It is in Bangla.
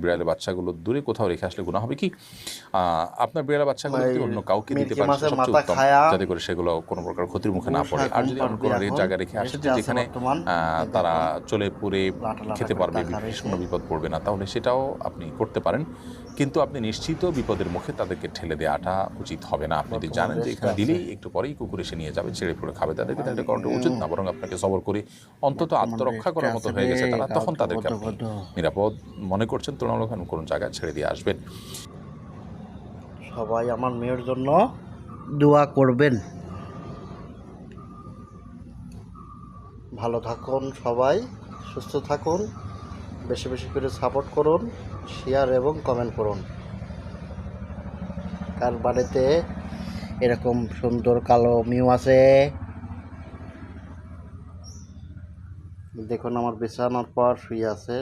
বিড়ালের বাচ্চাগুলো দূরে কোথাও রেখে আসলে গুনাহ হবে কি? আপনার বিড়ালের বাচ্চাগুলো যদি অন্য কাউকে দিতে পারেন সেটা সবচেয়ে উত্তম, যাতে করে সেগুলো কোনো প্রকার ক্ষতির মুখে না পড়ে। আর যদি এমন কোনো জায়গায় রেখে আসে যেখানে তারা চলে পুড়ে খেতে পারবে, বিশেষ কোনো বিপদ পড়বে না, তাহলে সেটাও আপনি করতে পারেন। কিন্তু আপনি নিশ্চিত বিপদের মুখে তাদেরকে ঠেলে দেওয়াটা উচিত হবে না। আপনি যদি জানেন যে এখানে দিলেই একটু পরেই কুকুর এসে নিয়ে যাবে, ছেড়ে পুড়ে খাবে, তাদেরকে তাহলে করাটা উচিত না। বরং আপনাকে সবর করে অন্তত আত্মরক্ষা করার মতো হয়ে গেছে তারা, তখন তাদেরকে আপনি নিরাপদ মনে করছেন তুলনামূলক কোনো জায়গায় ছেড়ে দিয়ে আসবেন। সবাই আমার মেয়ের জন্য দোয়া করবেন। ভালো থাকুন সবাই, সুস্থ থাকুন, বেশি বেশি করে সাপোর্ট করুন, শেয়ার এবং কমেন্ট করুন। কার বাড়িতে এরকম সুন্দর কালো মিউ আছে? দেখুন আমার বিছানার পর শুয়ে আছে।